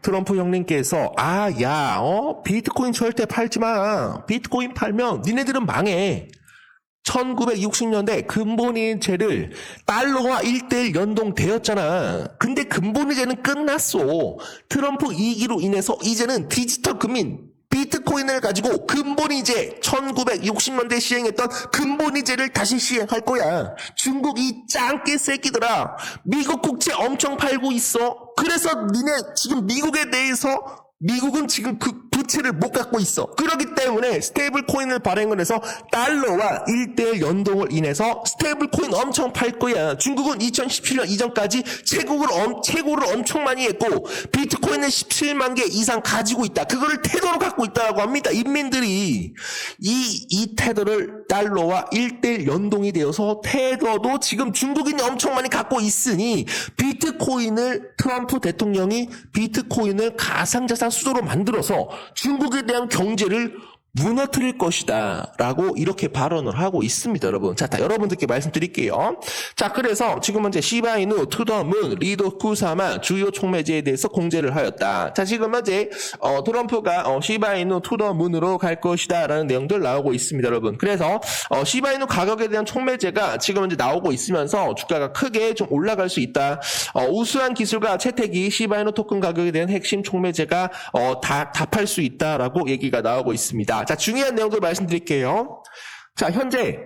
트럼프 형님께서 비트코인 절대 팔지 마. 비트코인 팔면 니네들은 망해. 1960년대 근본이체를 달러와 1대1 연동되었잖아. 근데 근본이체는 끝났어. 트럼프 2기로 인해서 이제는 디지털 금인 비트코인을 가지고 근본이체 1960년대 시행했던 근본이체를 다시 시행할 거야. 중국 이 짱깨 새끼들아. 미국 국채 엄청 팔고 있어. 그래서 니네 지금 미국에 대해서 미국은 지금 그 부채를 못 갖고 있어. 그렇기 때문에 스테이블 코인을 발행을 해서 달러와 1대1 연동을 인해서 스테이블 코인 엄청 팔 거야. 중국은 2017년 이전까지 채굴을 엄청 많이 했고 비트코인은 17만 개 이상 가지고 있다. 그거를 테더로 갖고 있다고 합니다. 인민들이 이 테더를 달러와 1대1 연동이 되어서 테더도 지금 중국인이 엄청 많이 갖고 있으니 비트코인을 트럼프 대통령이 비트코인을 가상자산 수도로 만들어서 중국에 대한 경제를 무너뜨릴 것이다 라고 이렇게 발언을 하고 있습니다. 여러분. 자, 여러분들께 말씀드릴게요. 자, 그래서 지금 현재 시바이누, 투더문, 리도 쿠사마 주요 촉매제에 대해서 공개를 하였다. 자, 지금 현재 트럼프가 시바이누, 투더문으로 갈 것이다 라는 내용들 나오고 있습니다. 여러분. 그래서 시바이누 가격에 대한 촉매제가 지금 현재 나오고 있으면서 주가가 크게 좀 올라갈 수 있다. 우수한 기술과 채택이 시바이누 토큰 가격에 대한 핵심 촉매제가 다 답할 수 있다라고 얘기가 나오고 있습니다. 자, 중요한 내용들 말씀드릴게요. 자, 현재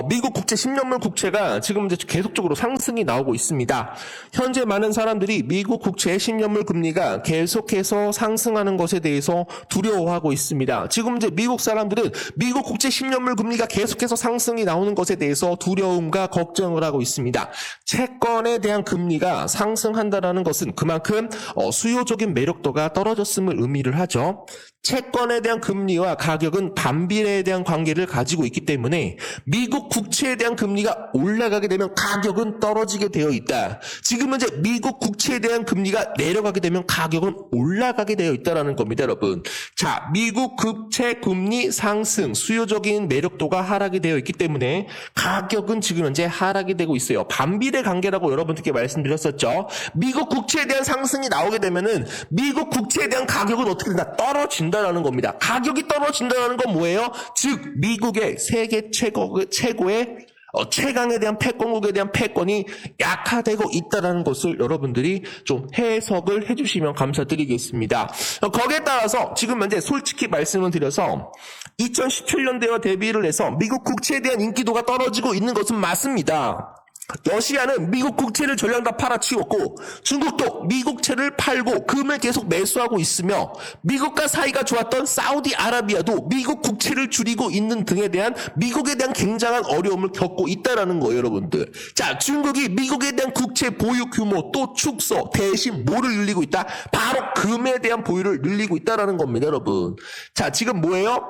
미국 국채 10년물 국채가 지금 이제 계속적으로 상승이 나오고 있습니다. 현재 많은 사람들이 미국 국채 10년물 금리가 계속해서 상승하는 것에 대해서 두려워하고 있습니다. 지금 이제 미국 사람들은 미국 국채 10년물 금리가 계속해서 상승이 나오는 것에 대해서 두려움과 걱정을 하고 있습니다. 채권에 대한 금리가 상승한다는 것은 그만큼 수요적인 매력도가 떨어졌음을 의미를 하죠. 채권에 대한 금리와 가격은 반비례에 대한 관계를 가지고 있기 때문에 미국 국채에 대한 금리가 올라가게 되면 가격은 떨어지게 되어 있다. 지금 현재 미국 국채에 대한 금리가 내려가게 되면 가격은 올라가게 되어 있다는 겁니다, 여러분. 자, 미국 국채 금리 상승, 수요적인 매력도가 하락이 되어 있기 때문에 가격은 지금 현재 하락이 되고 있어요. 반비례 관계라고 여러분들께 말씀드렸었죠. 미국 국채에 대한 상승이 나오게 되면은 미국 국채에 대한 가격은 어떻게 된다? 떨어진다라는 겁니다. 가격이 떨어진다는 건 뭐예요? 즉 미국의 세계 최고의 최강에 대한 패권국에 대한 패권이 약화되고 있다는 것을 여러분들이 좀 해석을 해주시면 감사드리겠습니다. 거기에 따라서 지금 현재 솔직히 말씀을 드려서 2017년대와 대비를 해서 미국 국채에 대한 인기도가 떨어지고 있는 것은 맞습니다. 러시아는 미국 국채를 전량 다 팔아치웠고 중국도 미국채를 팔고 금을 계속 매수하고 있으며 미국과 사이가 좋았던 사우디아라비아도 미국 국채를 줄이고 있는 등에 대한 미국에 대한 굉장한 어려움을 겪고 있다는 거예요, 여러분들. 자, 중국이 미국에 대한 국채 보유 규모 또 축소 대신 뭐를 늘리고 있다? 바로 금에 대한 보유를 늘리고 있다는 겁니다, 여러분. 자, 지금 뭐예요?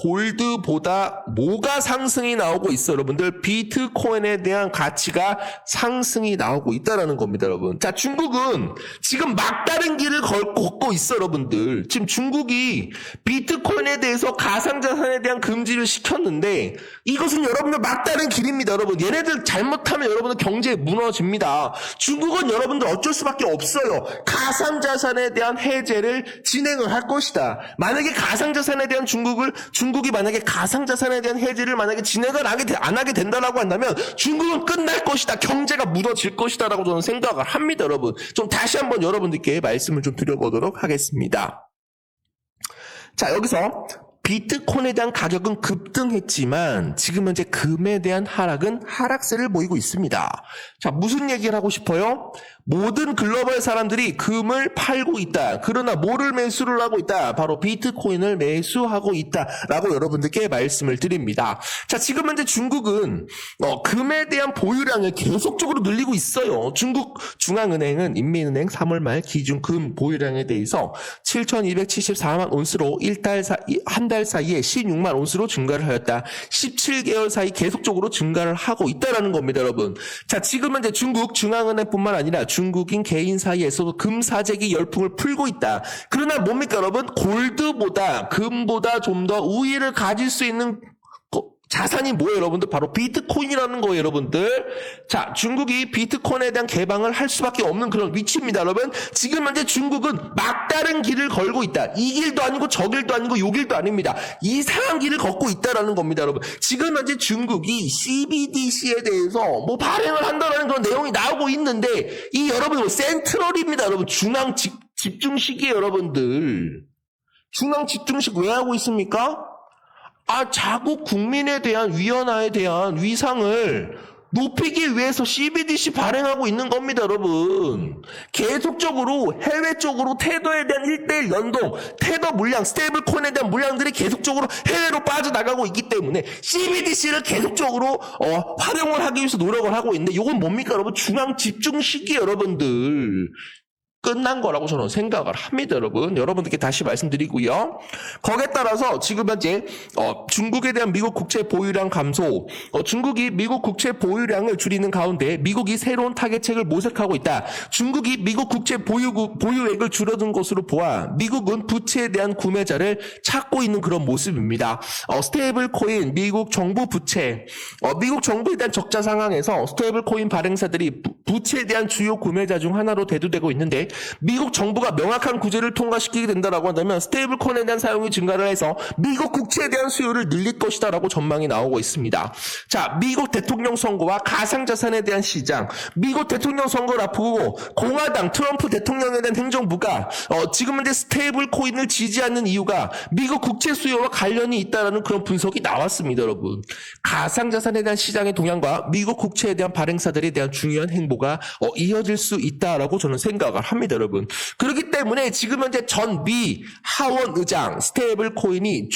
골드보다 뭐가 상승이 나오고 있어, 여러분들? 비트코인에 대한 가치가 상승이 나오고 있다는 겁니다, 여러분. 자, 중국은 지금 막다른 길을 걷고 있어, 여러분들. 지금 중국이 비트코인에 대해서 가상자산에 대한 금지를 시켰는데 이것은 여러분들 막다른 길입니다, 여러분. 얘네들 잘못하면 여러분들 경제 무너집니다. 중국은 여러분들 어쩔 수밖에 없어요. 가상자산에 대한 해제를 진행을 할 것이다. 만약에 가상자산에 대한 중국이 만약에 가상자산에 대한 해제를 만약에 진행을 안 하게 된다라고 한다면 중국은 끝날 것이다. 경제가 무너질 것이다 라고 저는 생각을 합니다, 여러분. 좀 다시 한번 여러분들께 말씀을 좀 드려보도록 하겠습니다. 자, 여기서 비트코인에 대한 가격은 급등했지만 지금 현재 금에 대한 하락은 하락세를 보이고 있습니다. 자, 무슨 얘기를 하고 싶어요? 모든 글로벌 사람들이 금을 팔고 있다. 그러나 뭐를 매수를 하고 있다? 바로 비트코인을 매수하고 있다라고 여러분들께 말씀을 드립니다. 자, 지금 현재 중국은 금에 대한 보유량을 계속적으로 늘리고 있어요. 중국 중앙은행은 인민은행 3월 말 기준 금 보유량에 대해서 7,274만 온스로 한 달 사이에 16만 온스로 증가를 하였다. 17개월 사이 계속적으로 증가를 하고 있다는 겁니다, 여러분. 자, 지금 현재 중국 중앙은행뿐만 아니라 중국인 개인 사이에서도 금 사재기 열풍을 풀고 있다. 그러나 뭡니까, 여러분? 골드보다 금보다 좀 더 우위를 가질 수 있는 자산이 뭐예요, 여러분들? 바로 비트코인이라는 거예요, 여러분들. 자, 중국이 비트코인에 대한 개방을 할 수밖에 없는 그런 위치입니다, 여러분. 지금 현재 중국은 막다른 길을 걸고 있다. 이 길도 아니고 저 길도 아니고 요 길도 아닙니다. 이상한 길을 걷고 있다라는 겁니다, 여러분. 지금 현재 중국이 CBDC에 대해서 뭐 발행을 한다라는 그런 내용이 나오고 있는데 이 여러분 센트럴입니다, 여러분. 중앙 집중식이에요, 여러분들. 중앙 집중식 왜 하고 있습니까? 자국 국민에 대한 위안화에 대한 위상을 높이기 위해서 CBDC 발행하고 있는 겁니다, 여러분. 계속적으로 해외 쪽으로 테더에 대한 1:1 연동, 테더 물량, 스테이블 코인에 대한 물량들이 계속적으로 해외로 빠져나가고 있기 때문에 CBDC를 계속적으로 활용을 하기 위해서 노력을 하고 있는데 이건 뭡니까, 여러분? 중앙 집중식이 여러분들. 끝난 거라고 저는 생각을 합니다, 여러분. 여러분들께 다시 말씀드리고요. 거기에 따라서 지금 현재 중국에 대한 미국 국채 보유량 감소, 중국이 미국 국채 보유량을 줄이는 가운데 미국이 새로운 타겟책을 모색하고 있다. 중국이 미국 국채 보유액을 줄여둔 것으로 보아 미국은 부채에 대한 구매자를 찾고 있는 그런 모습입니다. 스테이블 코인, 미국 정부 부채, 미국 정부에 대한 적자 상황에서 스테이블 코인 발행사들이 부채에 대한 주요 구매자 중 하나로 대두되고 있는데 미국 정부가 명확한 구제를 통과시키게 된다라고 한다면 스테이블 코인에 대한 사용이 증가를 해서 미국 국채에 대한 수요를 늘릴 것이다라고 전망이 나오고 있습니다. 자, 미국 대통령 선거와 가상자산에 대한 시장, 미국 대통령 선거를 앞두고 공화당 트럼프 대통령에 대한 행정부가 지금 현재 스테이블 코인을 지지하는 이유가 미국 국채 수요와 관련이 있다라는 그런 분석이 나왔습니다, 여러분. 가상자산에 대한 시장의 동향과 미국 국채에 대한 발행사들에 대한 중요한 행보가 이어질 수 있다라고 저는 생각을 합니다, 여러분. 그렇기 때문에 지금 현재 전 미 하원 의장 스테이블 코인이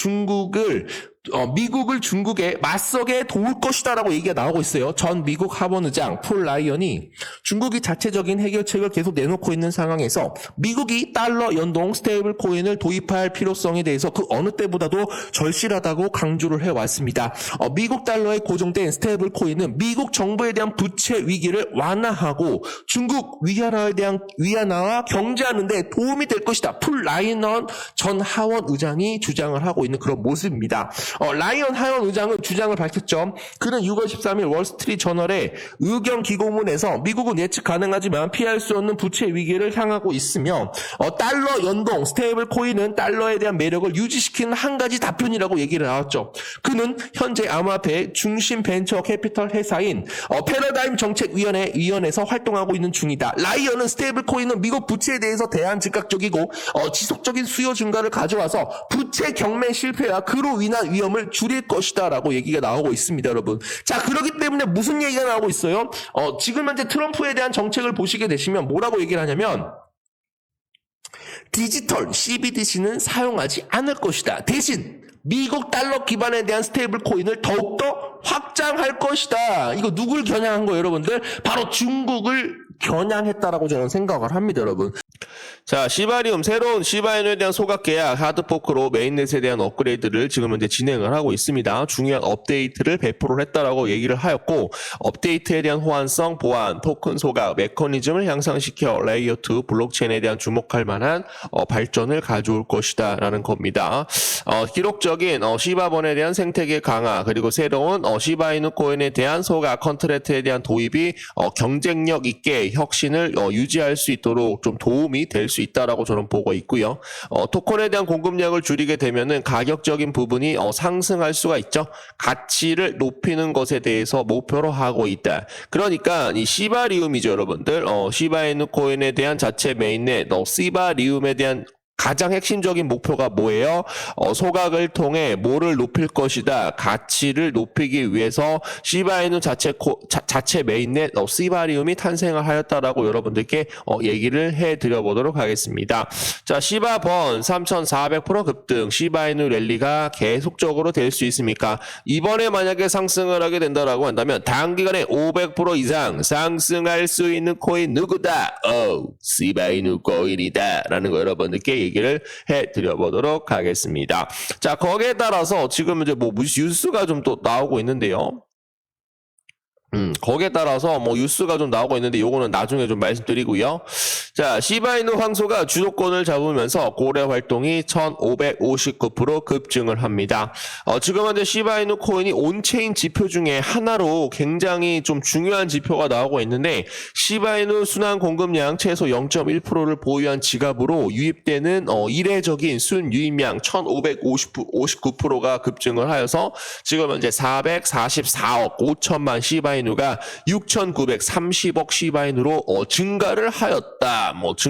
미국을 중국에 맞서게 도울 것이다라고 얘기가 나오고 있어요. 전 미국 하원 의장 폴 라이언이 중국이 자체적인 해결책을 계속 내놓고 있는 상황에서 미국이 달러 연동 스테이블 코인을 도입할 필요성에 대해서 그 어느 때보다도 절실하다고 강조를 해왔습니다. 미국 달러에 고정된 스테이블 코인은 미국 정부에 대한 부채 위기를 완화하고 중국 위안화와 경제하는 데 도움이 될 것이다. 폴 라이언 전 하원 의장이 주장을 하고 있는 그런 모습입니다. 라이언 하원 의장은 주장을 밝혔죠. 그는 6월 13일 월스트리트 저널의 의견 기고문에서 미국은 예측 가능하지만 피할 수 없는 부채 위기를 향하고 있으며 달러 연동 스테이블 코인은 달러에 대한 매력을 유지시키는 한 가지 답변이라고 얘기를 나왔죠. 그는 현재 암호화폐 중심 벤처 캐피털 회사인 패러다임 정책위원회에서 활동하고 있는 중이다. 라이언은 스테이블 코인은 미국 부채에 대해서 대안 즉각적이고 지속적인 수요 증가를 가져와서 부채 경매 실패와 그로 인한 위험을 줄일 것이다 라고 얘기가 나오고 있습니다, 여러분. 자, 그렇기 때문에 무슨 얘기가 나오고 있어요? 지금 현재 트럼프에 대한 정책을 보시게 되시면 뭐라고 얘기를 하냐면 디지털 CBDC는 사용하지 않을 것이다. 대신 미국 달러 기반에 대한 스테이블 코인을 더욱더 확장할 것이다. 이거 누굴 겨냥한 거예요, 여러분들? 바로 중국을 겨냥했다라고 저는 생각을 합니다, 여러분. 자, 시바리움 새로운 시바이누에 대한 소각 계약 하드포크로 메인넷에 대한 업그레이드를 지금 현재 진행을 하고 있습니다. 중요한 업데이트를 배포를 했다라고 얘기를 하였고, 업데이트에 대한 호환성, 보안, 토큰 소각, 메커니즘을 향상시켜 레이어 2 블록체인에 대한 주목할 만한 발전을 가져올 것이다라는 겁니다. 기록적인 시바본에 대한 생태계 강화, 그리고 새로운 시바이누 코인에 대한 소각 컨트랙트에 대한 도입이 경쟁력 있게 혁신을 유지할 수 있도록 좀 도움이 될 수 있다라고 저는 보고 있고요. 토큰에 대한 공급량을 줄이게 되면은 가격적인 부분이 상승할 수가 있죠. 가치를 높이는 것에 대해서 목표로 하고 있다. 그러니까 이 시바리움이죠, 여러분들. 시바이누 코인에 대한 자체 메인넷, 시바리움에 대한 가장 핵심적인 목표가 뭐예요? 소각을 통해 뭐를 높일 것이다. 가치를 높이기 위해서 시바이누 자체 메인넷 시바리움이 탄생을 하였다라고 여러분들께 얘기를 해드려 보도록 하겠습니다. 자, 시바번 3,400% 급등, 시바이누 랠리가 계속적으로 될 수 있습니까? 이번에 만약에 상승을 하게 된다라고 한다면 단기간에 500% 이상 상승할 수 있는 코인 누구다? 시바이누 코인이다. 라는 거 여러분들께 얘기를 해드려 보도록 하겠습니다. 자, 거기에 따라서 지금 이제 뭐 뉴스가 좀 또 나오고 있는데요. 거기에 따라서 뭐 뉴스가 좀 나오고 있는데 요거는 나중에 좀 말씀드리고요. 자, 시바이누 황소가 주도권을 잡으면서 고래 활동이 1559% 급증을 합니다. 지금 현재 시바이누 코인이 온체인 지표 중에 하나로 굉장히 좀 중요한 지표가 나오고 있는데 시바이누 순환 공급량 최소 0.1%를 보유한 지갑으로 유입되는 이례적인 순 유입량 1559%가 급증을 하여서 지금 현재 444억 5천만 시바이누가 6,930억 시바이누로 증가를 하였다.